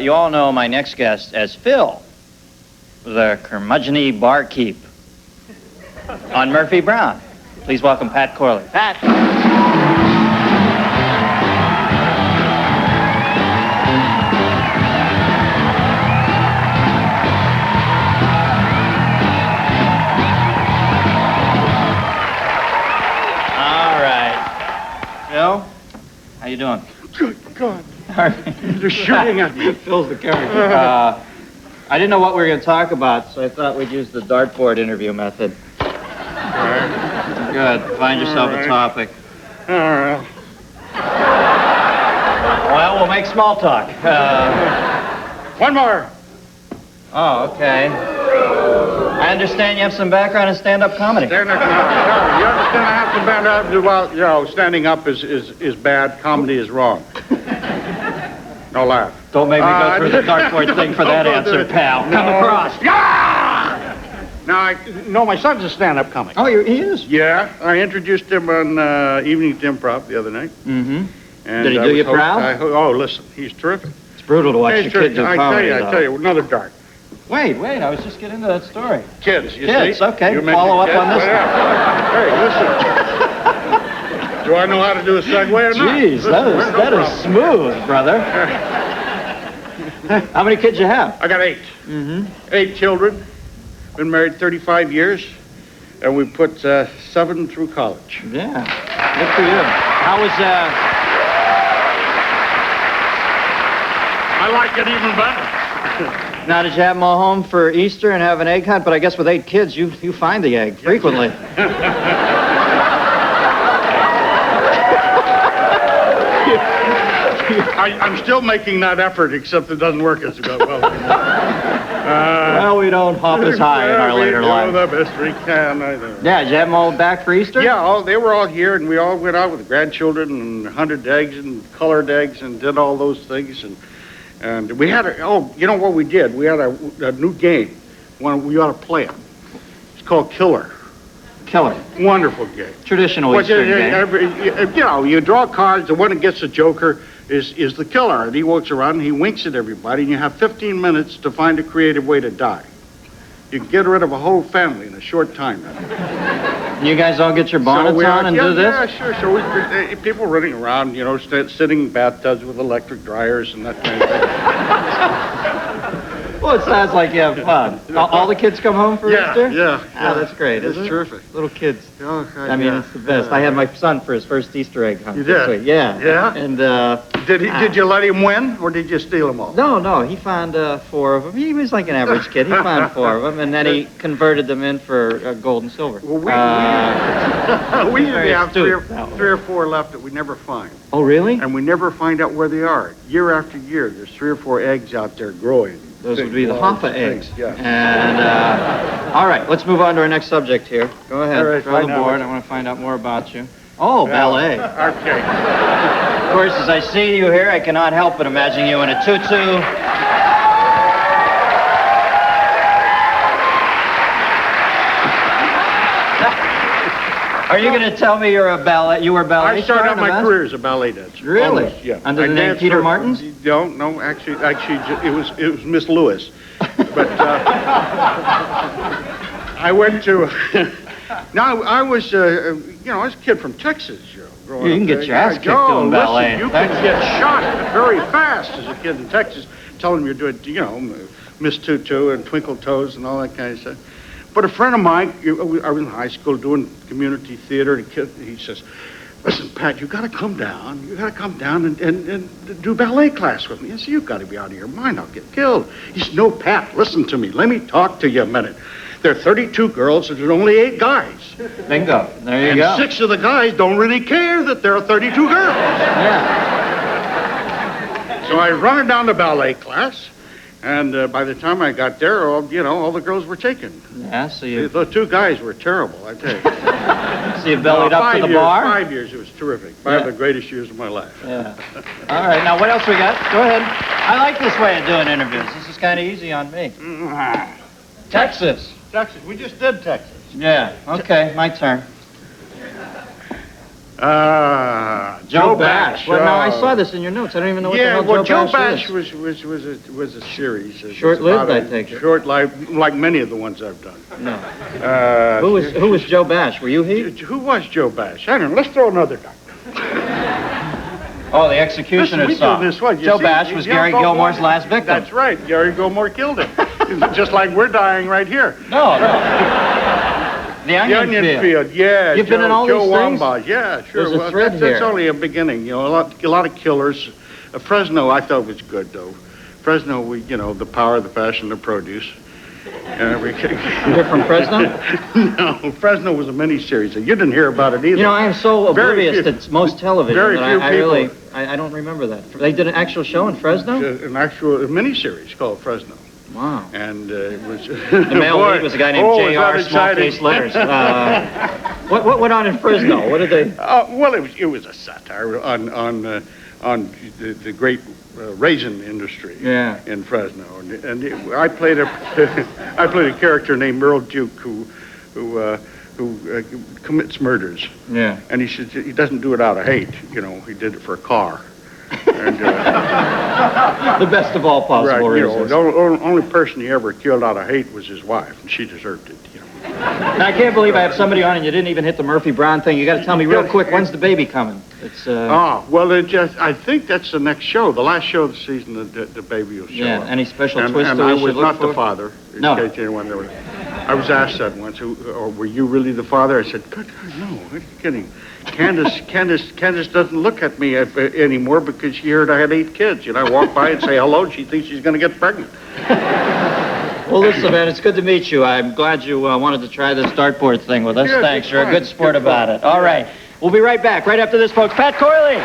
You all know my next guest as Phil, the curmudgeon-y barkeep on Murphy Brown. Please welcome Pat Corley. Pat. All right. Phil, how you doing? Good God. They're shooting at me. Phil's the character. I didn't know what we were going to talk about, so I thought we'd use the dartboard interview method. All right. Good. Find yourself a topic. All right. Well, we'll make small talk. One more. Oh, okay. I understand you have some background in stand-up comedy. Stand-up comedy. You understand I have some background? Well, you know, standing up is bad. Comedy is wrong. No laugh. Don't make me go through the dartboard thing for that answer, pal. No. Come across. No, my son's a stand-up comic. Oh, he is? Yeah, I introduced him on Evening to Improv the other night. Mm-hmm. And Did he do you proud? Oh, listen, he's terrific. It's brutal to watch your kid do comedy, I tell you, another dart. Wait, I was just getting into that story. Kids, you Kids, see? okay. You Follow up on this. Hey, listen. Do I know how to do a segue or not? Jeez, that is smooth, brother. How many kids you have? I got 8. Mm-hmm. 8 children. Been married 35 years. And we put 7 through college. Yeah, good for you. How was, I like it even better. Now, did you have them all home for Easter and have an egg hunt? But I guess with 8 kids, you find the egg frequently. I'm still making that effort, except it doesn't work as well. Well, we don't hop as high in our later life. We do the best we can. Yeah, did you have them all back for Easter? Yeah, they were all here, and we all went out with grandchildren and hunted eggs and colored eggs and did all those things. And we had you know what we did? We had a new game. We ought to play it. It's called Killer. Killer. Wonderful game. Traditional Eastern game. You know, you draw cards. The one that gets the joker is the killer, and he walks around and he winks at everybody, and you have 15 minutes to find a creative way to die. You can get rid of a whole family in a short time. You guys all get your bonnets on and do this? Yeah, sure. So people running around, you know, sitting in bathtubs with electric dryers and that kind of thing. Well, it sounds like you have fun. All the kids come home for Easter? Yeah. Oh, that's great, It's isn't it? terrific. Little kids. Oh, God, I mean, it's the best. I had my son for his first Easter egg hunt. You this did? week. Yeah. Yeah? And, Did you let him win, or did you steal them all? No, he found 4 of them. He was like an average kid. He found 4 of them, and then he converted them in for gold and silver. Well, we usually have three or four left that we never find. Oh, really? And we never find out where they are. Year after year, there's 3 or 4 eggs out there growing. Those would be the Hoffa eggs. Yeah. And, all right, let's move on to our next subject here. Go ahead, All right, throw the find out board. what- I want to find out more about you. Oh, ballet. Okay. Of course, as I see you here, I cannot help but imagine you in a tutu. Are you going to tell me you were a ballet I started out star, my career as a ballet dancer. Really? Almost, yeah. Under the I name danced Peter for- Martins? No, actually, it was Miss Lewis. But I went to. Now I was, I was a kid from Texas. Growing You can up get there. your ass kicked doing ballet. Listen, you can get shot very fast as a kid in Texas. Telling them you're doing, Miss Tutu and Twinkle Toes and all that kind of stuff. But a friend of mine, I was in high school doing community theater, and he says, "Listen, Pat, you got to come down. You got to come down and do ballet class with me." I said, "You've got to be out of your mind. I'll get killed." He said, "No, Pat, listen to me. Let me talk to you a minute. There are 32 girls, and there's only 8 guys. Bingo. There you go. And 6 of the guys don't really care that there are 32 girls." Yeah. So I run down to ballet class, and by the time I got there, all the girls were taken. Yeah, so you... The 2 guys were terrible, I tell you. So you bellied up to the bar? 5 years, it was terrific. 5 of the greatest years of my life. Yeah. All right, now what else we got? Go ahead. I like this way of doing interviews. This is kind of easy on me. Texas. Texas, we just did Texas. Yeah, okay, my turn. Joe Bash. Well, now I saw this in your notes. I don't even know what Yeah, the hell well, Joe Joe Bash Bash is. was a series. Short-lived, I take it. Short-lived, like many of the ones I've done. No. Who was Joe Bash? Were you he? Who was Joe Bash? I don't know. Let's throw another guy. Oh, the executioner song. Joe Bash was Gary Gilmore's last victim. That's right. Gary Gilmore killed him. Just like we're dying right here. No. The Onion Field. Yeah. You've been in all Joe these things? Wambach. Yeah, sure. There's a thread here. That's only a beginning. You know, a lot of killers. Fresno, I thought was good though. Fresno, the power, the fashion, the produce. You're from Fresno? No, Fresno was a miniseries. You didn't hear about it either. You know, I am so oblivious to most television that I really, people. I don't remember that. They did an actual show in Fresno? An actual miniseries called Fresno. Wow. And it was... The male lead was a guy named J.R. Small Case Letters. What went on in Fresno? What did they... Well, it was a satire on the great raisin industry in Fresno, and I played a character named Earl Duke who commits murders. Yeah. And he doesn't do it out of hate. He did it for a car. And, the best of all possible reasons. The only person he ever killed out of hate was his wife, and she deserved it. Now, I can't believe I have somebody on and you didn't even hit the Murphy Brown thing. You got to tell me real quick, when's the baby coming? It's well, I think that's the next show, the last show of the season. The baby will show up. Any special twist and that I we was should look not for? the father. No. In case anyone ever. I was asked that once. Were you really the father? I said, "Good God, no. What are you kidding?" Candace doesn't look at me anymore because she heard I had 8 kids. I walk by and say hello, and she thinks she's going to get pregnant. Well, listen, man, it's good to meet you. I'm glad you wanted to try this dartboard thing with us. Yeah, Thanks. it's You're fun. a good sport Good about fun. it. All right. We'll be right back. Right after this, folks. Pat Corley.